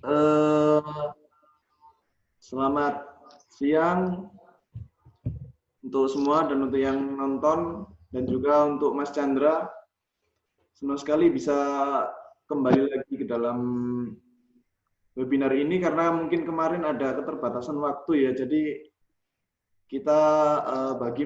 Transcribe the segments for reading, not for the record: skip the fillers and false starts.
Eh, Selamat siang untuk semua dan untuk yang nonton dan juga untuk Mas Chandra. Senang sekali bisa kembali lagi ke dalam webinar ini karena mungkin kemarin ada keterbatasan waktu ya. Jadi kita bagi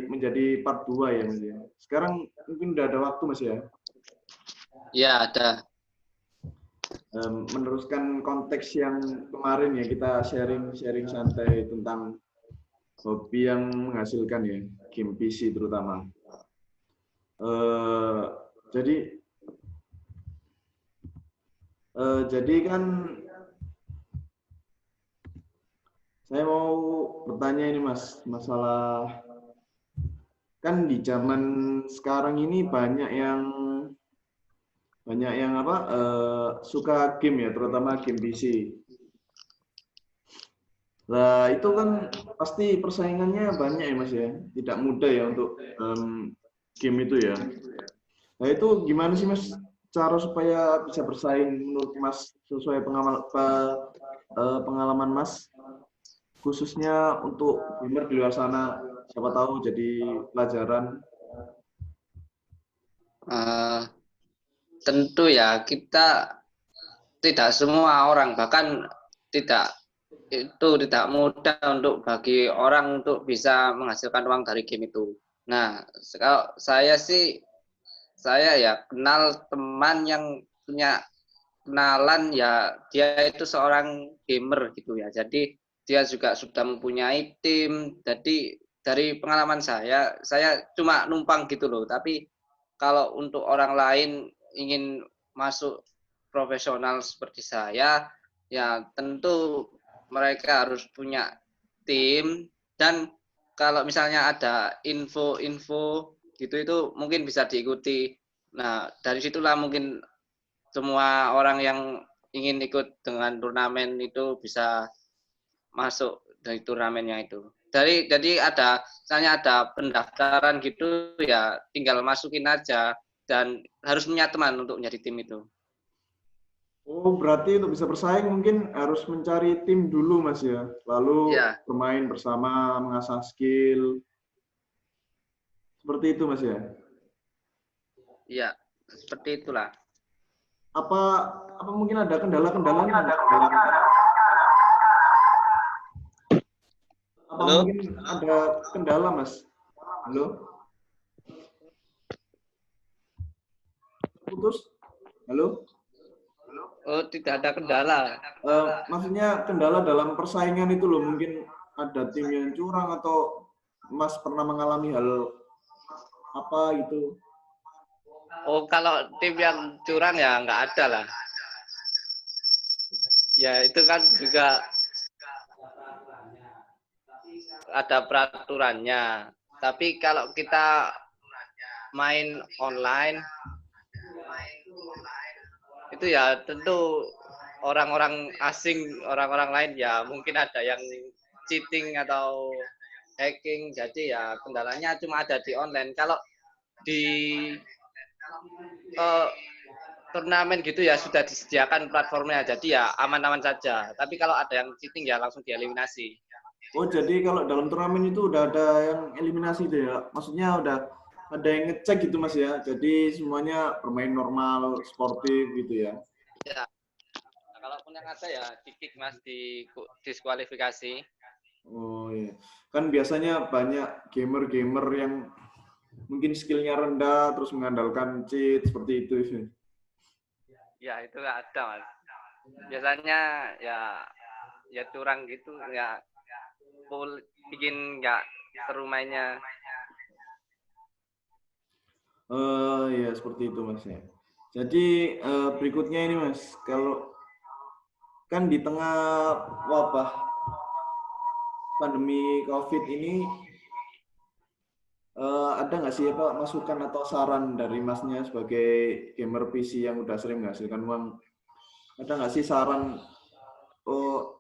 menjadi part 2 ya Mas ya. Sekarang mungkin udah ada waktu Mas ya. Ya, ada. Meneruskan konteks yang kemarin ya, kita sharing santai tentang hobi yang menghasilkan ya, game PC terutama. Eh, jadi jadi kan saya mau bertanya ini Mas, masalah kan di zaman sekarang ini banyak yang apa suka game ya, terutama game PC. Nah, itu kan pasti persaingannya banyak ya Mas ya. Tidak mudah ya untuk game itu ya. Nah, itu gimana sih Mas cara supaya bisa bersaing menurut Mas sesuai pengalaman Mas khususnya untuk gamer di luar sana, siapa tahu jadi pelajaran. Eh, Tentu ya, kita tidak semua orang, bahkan tidak tidak mudah untuk bagi orang untuk bisa menghasilkan uang dari game itu. Nah, kalau saya sih, saya ya kenal teman yang punya kenalan ya, dia itu seorang gamer gitu ya. Jadi dia juga sudah mempunyai tim. Jadi dari pengalaman saya cuma numpang gitu loh. Tapi kalau untuk orang lain ingin masuk profesional seperti saya, ya tentu mereka harus punya tim, dan kalau misalnya ada info-info gitu itu mungkin bisa diikuti. Nah, dari situlah mungkin semua orang yang ingin ikut dengan turnamen itu bisa masuk dari turnamennya itu. Jadi misalnya ada pendaftaran gitu ya, tinggal masukin aja dan harus punya teman untuk menjadi tim itu. Oh, berarti untuk bisa bersaing mungkin harus mencari tim dulu Mas ya. Lalu Ya, bermain bersama, mengasah skill. Seperti itu Mas ya. ya seperti itulah. Apa apa mungkin ada kendala-kendalanya Mas dalam apa Halo? mungkin ada kendala Mas? Halo? Putus? Halo? Oh, tidak ada kendala. Maksudnya kendala dalam persaingan itu loh, mungkin ada tim yang curang atau Mas pernah mengalami hal apa gitu? Oh, kalau tim yang curang ya nggak ada lah. Ya itu kan juga ada peraturannya. Tapi kalau kita main online itu ya tentu orang-orang asing, orang-orang lain ya mungkin ada yang cheating atau hacking. Jadi ya kendalanya cuma ada di online. Kalau di uh, turnamen gitu ya sudah disediakan platformnya, jadi ya aman-aman saja. Tapi kalau ada yang cheating ya langsung dieliminasi. Oh, jadi kalau dalam turnamen itu udah ada yang eliminasi itu ya? Maksudnya udah ada yang ngecek gitu Mas ya? Jadi semuanya bermain normal, sportif gitu ya? Ya, nah, kalaupun yang ada ya di kick mas, di diskualifikasi. Oh iya, kan biasanya banyak gamer-gamer yang mungkin skillnya rendah terus mengandalkan cheat seperti itu. Ya itu ada mas. Biasanya ya curang gitu ya, full bikin nggak seru mainnya. Ya seperti itu Mas ya. Jadi berikutnya ini Mas, kalau kan di tengah wabah pandemi COVID ini ada nggak sih apa masukan atau saran dari Masnya sebagai gamer PC yang udah sering menghasilkan uang? Ada nggak sih saran oh,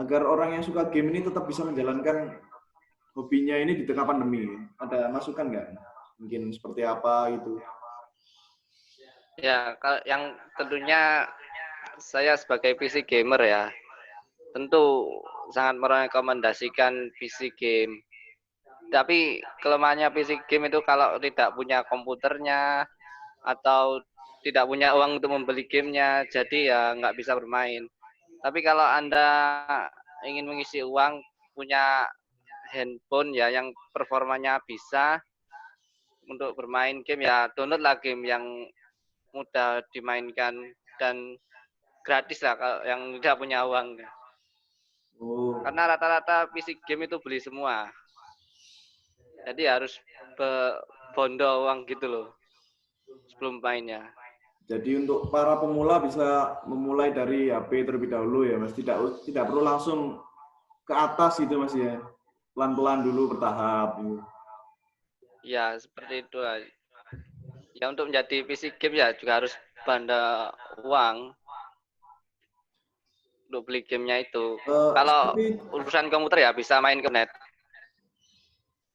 agar orang yang suka game ini tetap bisa menjalankan hobinya ini di tengah pandemi? Ada masukan nggak? Mungkin seperti apa gitu? Ya kalau yang tentunya saya sebagai PC gamer ya, tentu sangat merekomendasikan PC game. Tapi kelemahannya PC game itu kalau tidak punya komputernya atau tidak punya uang untuk membeli gamenya, jadi ya nggak bisa bermain. Tapi kalau Anda ingin mengisi uang, punya handphone ya yang performanya bisa untuk bermain game, ya downloadlah game yang mudah dimainkan dan gratis lah kalau yang tidak punya uang. Oh, Karena rata-rata PC game itu beli semua. Jadi harus bondo uang gitu loh sebelum mainnya. jadi untuk para pemula bisa memulai dari HP terlebih dahulu ya, Mas. Tidak perlu langsung ke atas gitu, Mas ya. Pelan-pelan dulu bertahap. Gitu. Ya, seperti itu. Ya untuk menjadi PC game ya juga harus banda uang untuk beli gamenya itu. Kalau Seperti urusan komputer ya bisa main ke net.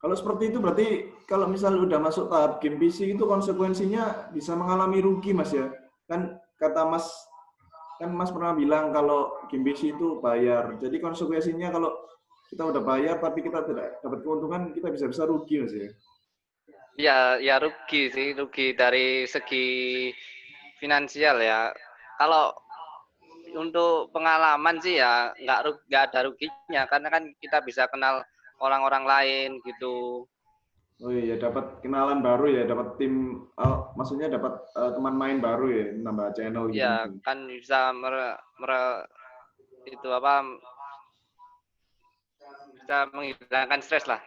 Kalau seperti itu berarti kalau misalnya udah masuk tahap game PC itu konsekuensinya bisa mengalami rugi, Mas ya. Kan kata Mas, kan Mas pernah bilang kalau game PC itu bayar. Jadi konsekuensinya kalau kita udah bayar tapi kita tidak dapat keuntungan, kita bisa-bisa rugi, Mas ya. Ya rugi sih, rugi dari segi finansial ya. Kalau untuk pengalaman sih ya nggak ada ruginya karena kan kita bisa kenal orang-orang lain gitu. Oh iya, dapat kenalan baru ya, dapat tim, maksudnya dapat teman main baru ya, nambah channel gitu. Ya kan bisa itu apa bisa menghilangkan stres lah.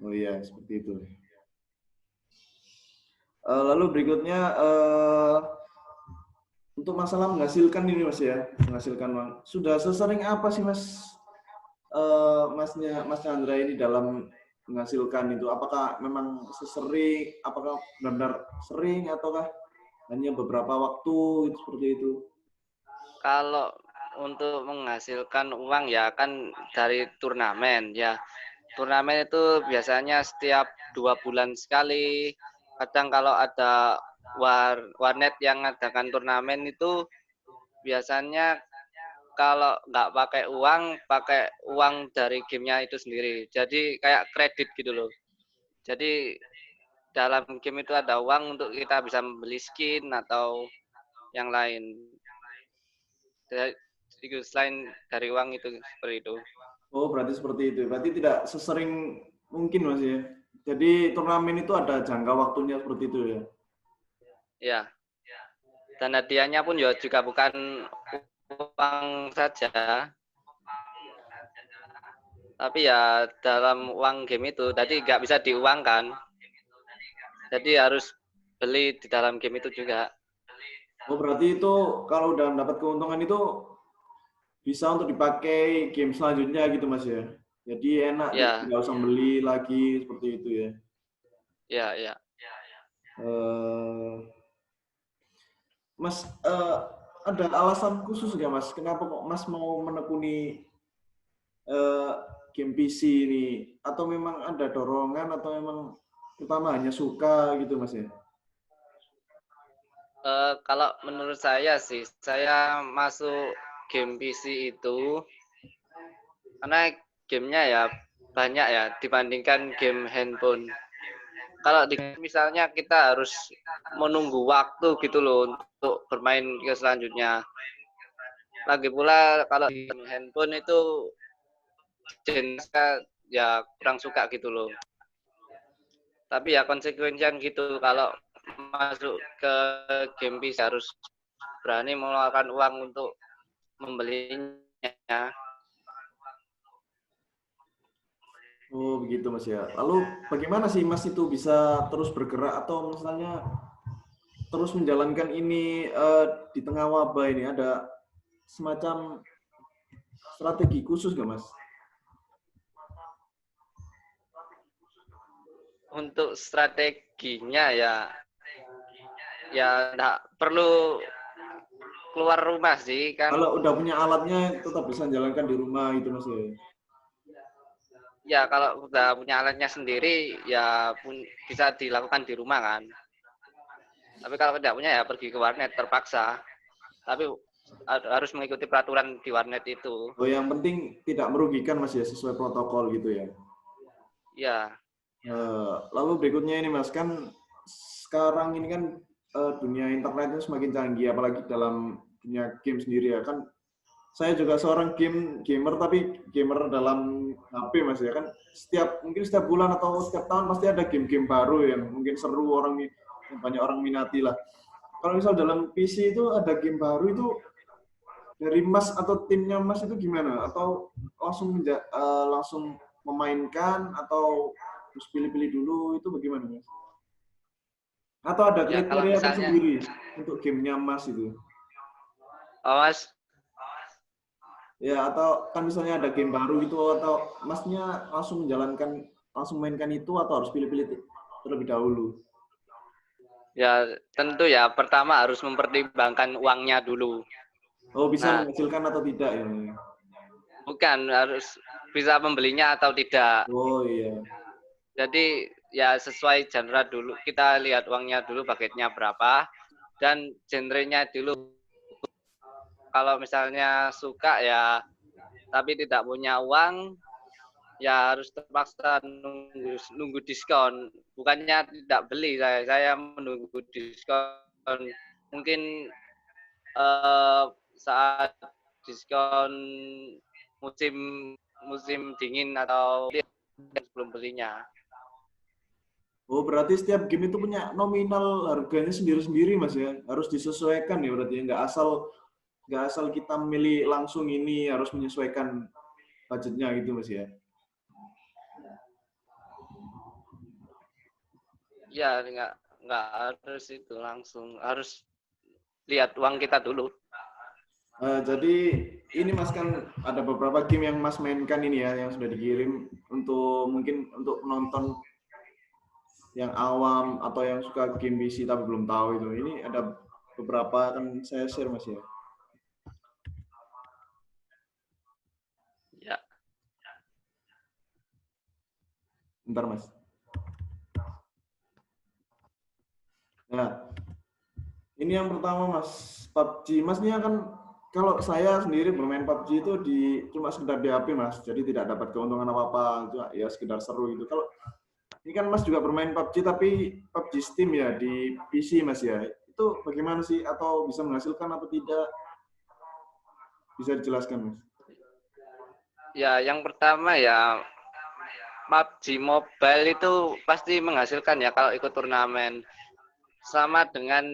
Oh iya, seperti itu. Lalu berikutnya untuk masalah menghasilkan ini Mas ya, menghasilkan uang. Sudah sesering apa sih Mas Mas Chandra ini dalam menghasilkan itu? Apakah memang sesering, apakah benar-benar sering ataukah hanya beberapa waktu seperti itu? Kalau untuk menghasilkan uang ya kan dari turnamen ya. Turnamen itu biasanya setiap 2 bulan sekali. Kadang kalau ada warnet yang mengadakan turnamen itu biasanya kalau nggak pakai uang dari gamenya itu sendiri. Jadi kayak kredit gitu loh. Jadi dalam game itu ada uang untuk kita bisa membeli skin atau yang lain. Selain dari uang itu seperti itu. Oh, berarti seperti itu. Berarti tidak sesering mungkin Mas ya. Jadi turnamen itu ada jangka waktunya seperti itu ya. Ya, dan hadiahnya pun ya juga bukan uang saja, tapi ya dalam uang game itu. Tadi nggak bisa diuangkan, jadi harus beli di dalam game itu juga. Oh, berarti itu kalau udah mendapat keuntungan itu bisa untuk dipakai game selanjutnya gitu Mas ya. Jadi enak, Ya, tidak usah beli lagi seperti itu ya. ya. Eh, Mas, ada alasan khusus nggak Mas? Kenapa kok Mas mau menekuni eh, game PC ini? Atau memang ada dorongan atau memang pertama hanya suka gitu Mas ya? Kalau menurut saya sih, saya masuk game PC itu karena gamenya ya banyak ya dibandingkan game handphone. Kalau di misalnya kita harus menunggu waktu gitu loh untuk bermain ke selanjutnya. Lagi pula kalau di handphone itu jenisnya ya kurang suka gitu loh. Tapi ya konsekuensian gitu kalau masuk ke game PC harus berani mengeluarkan uang untuk membelinya. Oh begitu Mas ya. Lalu bagaimana sih Mas itu bisa terus bergerak atau misalnya terus menjalankan ini di tengah wabah ini ada semacam strategi khusus nggak Mas? Untuk strateginya ya enggak perlu keluar rumah sih kan. Kalau udah punya alatnya tetap bisa menjalankan di rumah gitu Mas ya. Ya kalau udah punya alatnya sendiri ya bisa dilakukan di rumah kan. Tapi kalau tidak punya ya pergi ke warnet terpaksa tapi harus mengikuti peraturan di warnet itu. Oh, yang penting tidak merugikan Mas ya, sesuai protokol gitu ya. Ya. Lalu berikutnya ini Mas, kan sekarang ini kan dunia internetnya semakin canggih, apalagi dalam dunia game sendiri ya kan. Saya juga seorang gamer, tapi gamer dalam HP Mas ya kan. Mungkin setiap bulan atau setiap tahun pasti ada game-game baru yang mungkin seru yang banyak orang minati lah. Kalau misal dalam PC itu ada game baru itu dari Mas atau timnya Mas itu gimana? Atau langsung memainkan atau terus pilih-pilih dulu itu bagaimana Mas? Atau ada Ya, kalau kriteria misalnya, tersendiri untuk gamenya Mas itu? oh Mas, Ya, atau kan misalnya ada game baru gitu, atau Masnya langsung mainkan itu atau harus pilih-pilih terlebih dahulu? ya tentu ya pertama harus mempertimbangkan uangnya dulu. Oh, bisa Nah, menghasilkan atau tidak ya? bukan harus bisa membelinya atau tidak. Oh iya. Jadi ya sesuai genre dulu. Kita lihat uangnya dulu, budgetnya berapa, dan genrenya dulu. Kalau misalnya suka ya, tapi tidak punya uang, ya harus terpaksa nunggu diskon. Bukannya tidak beli, saya menunggu diskon. Mungkin saat diskon musim musim dingin atau sebelum belinya. Oh, berarti setiap game itu punya nominal harganya sendiri-sendiri, Mas ya. Harus disesuaikan ya berarti. Nggak asal kita milih langsung ini, harus menyesuaikan budgetnya gitu, Mas ya. Ya nggak harus itu langsung, harus lihat uang kita dulu. Jadi ini Mas kan ada beberapa game yang Mas mainkan ini ya, yang sudah dikirim mungkin untuk penonton yang awam atau yang suka game PC tapi belum tahu itu. Ini ada beberapa kan saya share Mas ya. Ya. Bentar Mas. Nah, ini yang pertama Mas, PUBG. Masnya kan kalau saya sendiri bermain PUBG itu cuma sekedar di HP Mas, jadi tidak dapat keuntungan apa-apa, cuma ya sekedar seru gitu. Kalau ini kan Mas juga bermain PUBG tapi PUBG Steam ya di PC Mas ya. Itu bagaimana sih, atau bisa menghasilkan atau tidak? Bisa dijelaskan Mas? Ya, yang pertama ya PUBG Mobile itu pasti menghasilkan ya kalau ikut turnamen. Sama dengan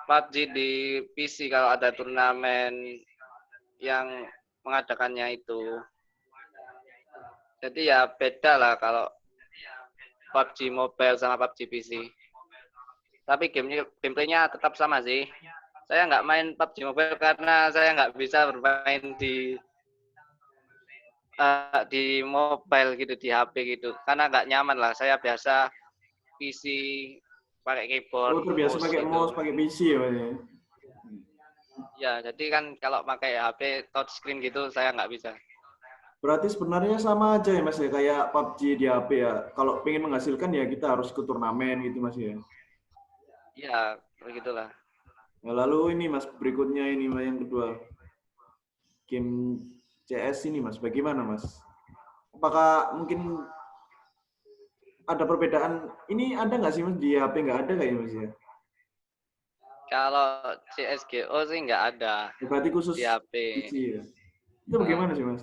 PUBG di PC kalau ada turnamen yang mengadakannya itu. Jadi ya beda lah kalau PUBG Mobile sama PUBG PC. Tapi gameplaynya tetap sama sih. Saya nggak main PUBG Mobile karena saya nggak bisa bermain di mobile gitu, di HP gitu. Karena nggak nyaman lah. Saya biasa PC pakai keyboard, Oh, terbiasa mouse pakai mouse, gitu. pakai PC ya Mas ya? Ya, jadi kan kalau pakai HP touchscreen gitu saya nggak bisa. Berarti sebenarnya sama aja ya Mas ya, kayak PUBG di HP ya. Kalau pengen menghasilkan ya kita harus ke turnamen gitu Mas ya. Ya, begitulah. Nah, lalu ini Mas, berikutnya ini Mas, yang kedua. Game CS ini Mas, bagaimana Mas? Apakah mungkin ada perbedaan? Ini ada nggak sih Mas, di HP nggak ada kayaknya Mas ya? Kalau CSGO sih nggak ada Berarti khusus di HP. PC ya? Itu bagaimana sih Mas?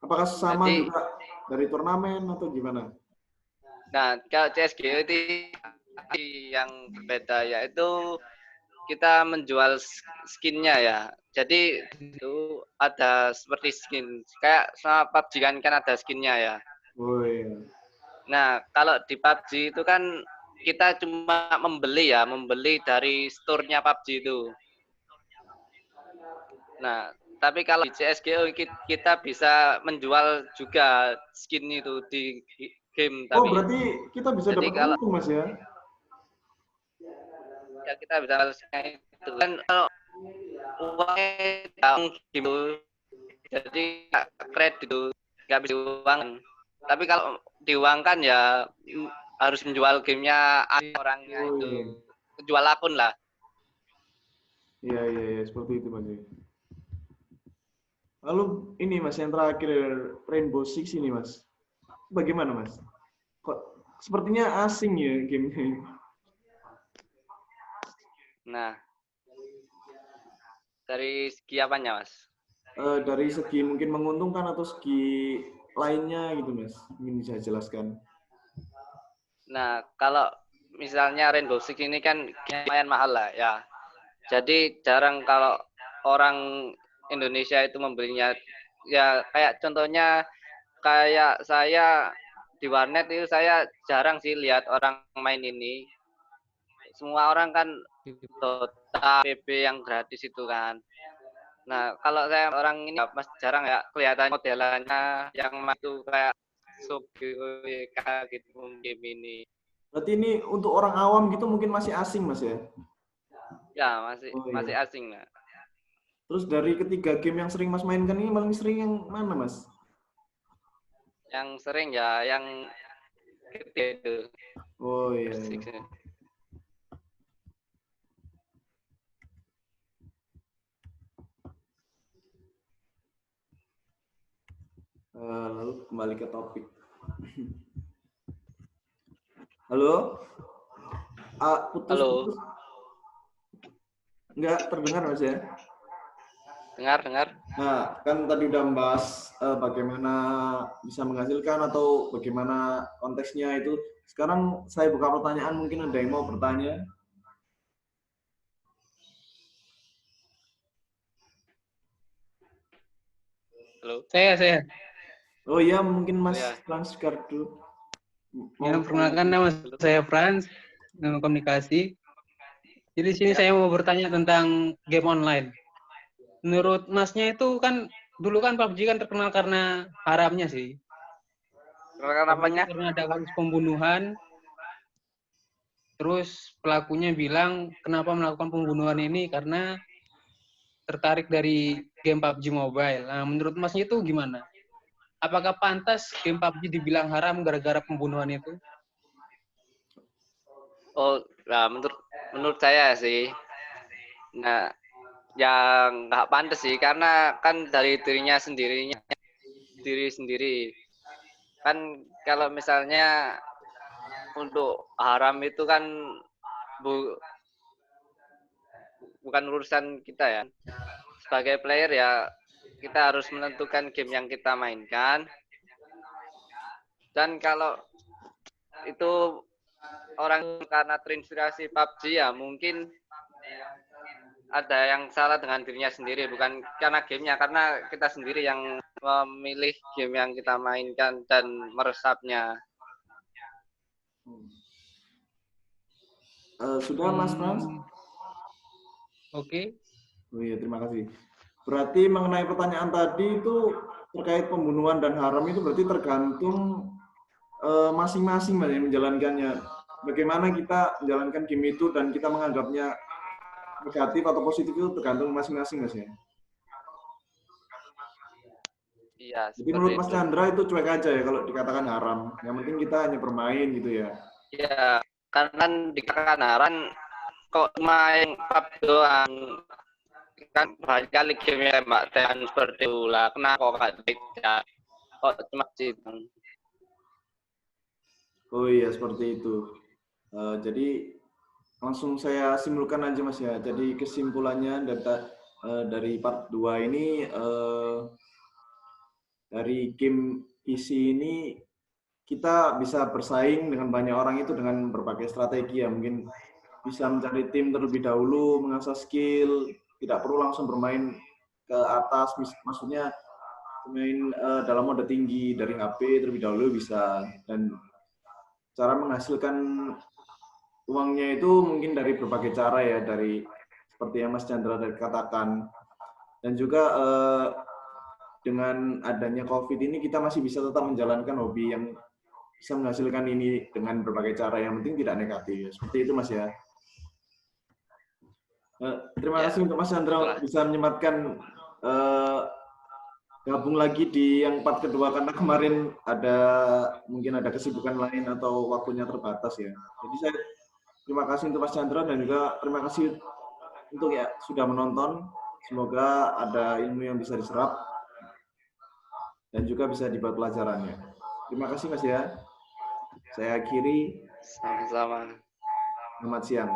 Apakah sama Jadi, juga dari turnamen atau gimana? nah kalau CSGO itu yang berbeda yaitu kita menjual skinnya ya. Jadi itu ada seperti skin kayak sama PUBG kan ada skinnya ya. Oh iya. Nah kalau di PUBG itu kan kita cuma membeli dari store-nya PUBG itu. Nah tapi kalau di CSGO kita bisa menjual juga skin itu di game Oh, tapi. berarti kita bisa Jadi dapat kalau untung Mas ya? ya kita bisa itu kan kalau uangnya gitu jadi kredit itu nggak bisa diuang, tapi kalau diuangkan ya harus menjual gamenya orangnya Oh itu, iya. jual akun lah. Iya, iya, iya, seperti itu Mas. Lalu ini Mas yang terakhir Rainbow Six ini Mas. Bagaimana Mas? Kok sepertinya asing ya gamenya? Nah, dari segi apanya, Mas? Dari segi mungkin menguntungkan atau segi lainnya gitu Mas. Mungkin bisa jelaskan. Nah, kalau misalnya Rainbow Six ini kan lumayan mahal lah ya. Jadi jarang kalau orang Indonesia itu membelinya. Ya kayak contohnya kayak saya di warnet itu saya jarang sih lihat orang main ini. Semua orang kan Dota, PB yang gratis itu kan. Nah, kalau saya orang ini mas jarang ya kelihatan modelannya yang itu kayak Subway gitu game ini. Berarti ini untuk orang awam gitu mungkin masih asing Mas ya? Ya, masih Oh masih iya. asing lah. Terus dari ketiga game yang sering Mas mainkan ini paling sering yang mana Mas? Yang sering ya yang gede itu. Oh iya, iya. Persik. Lalu kembali ke topik. Halo? Halo, Putus-putus. Nggak terdengar Mas ya? dengar. Nah, kan tadi udah membahas bagaimana bisa menghasilkan atau bagaimana konteksnya itu. Sekarang saya buka pertanyaan, mungkin ada yang mau bertanya. Halo. Saya. Oh iya, mungkin Oh Mas ya. Franskar dulu. Ya, Mau perkenalkan nama saya Franz, komunikasi. Jadi di sini Ya. saya mau bertanya tentang game online. Menurut Masnya itu kan dulu kan PUBG kan terkenal karena haramnya sih. Namanya? Karena ada kasus pembunuhan, terus pelakunya bilang kenapa melakukan pembunuhan ini karena tertarik dari game PUBG Mobile. Nah, menurut Masnya itu gimana? Apakah pantas game PUBG dibilang haram gara-gara pembunuhan itu? Oh, nah menurut saya sih. Nah, yang nggak pantas sih karena kan dari diri sendiri. Kan kalau misalnya untuk haram itu kan bu, bukan urusan kita ya. Sebagai player ya kita harus menentukan game yang kita mainkan. Dan kalau itu orang karena terinspirasi PUBG ya mungkin ada yang salah dengan dirinya sendiri bukan karena gamenya karena kita sendiri yang memilih game yang kita mainkan dan meresapnya. Sudah Mas Frans? Oke. Oh iya, terima kasih. Berarti mengenai pertanyaan tadi itu terkait pembunuhan dan haram itu berarti tergantung masing-masing Mas, yang menjalankannya. Bagaimana kita menjalankan game itu dan kita menganggapnya negatif atau positif itu tergantung masing-masing Mas ya. Iya, Jadi seperti menurut Mas itu. Chandra itu cuek aja ya kalau dikatakan haram. Yang penting kita hanya bermain gitu ya. Ya, karena dikatakan haram kok main PUBG doang kan banyak kali game yang mbak dan seperti itu lah kenapa kok nggak tidak kok cuma gitu. Oh iya, seperti itu. Jadi langsung saya simpulkan aja Mas ya. Jadi kesimpulannya dari part 2 ini dari game PC ini kita bisa bersaing dengan banyak orang itu dengan berbagai strategi ya. Mungkin bisa mencari tim terlebih dahulu, mengasah skill, tidak perlu langsung bermain ke atas, maksudnya bermain dalam mode tinggi dari HP terlebih dahulu bisa. Dan cara menghasilkan uangnya itu mungkin dari berbagai cara ya, dari seperti yang Mas Chandra tadi katakan. Dan juga dengan adanya COVID ini kita masih bisa tetap menjalankan hobi yang bisa menghasilkan ini dengan berbagai cara, yang penting tidak negatif. Seperti itu Mas ya. Terima Ya, kasih untuk Mas Chandra itulah. bisa menyempatkan gabung lagi di yang part kedua karena kemarin mungkin ada kesibukan lain atau waktunya terbatas ya. Jadi saya terima kasih untuk Mas Chandra dan juga terima kasih untuk ya sudah menonton. Semoga ada ilmu yang bisa diserap dan juga bisa dibuat pelajarannya. Terima kasih Mas ya. Saya akhiri. Sama-sama. Selamat siang.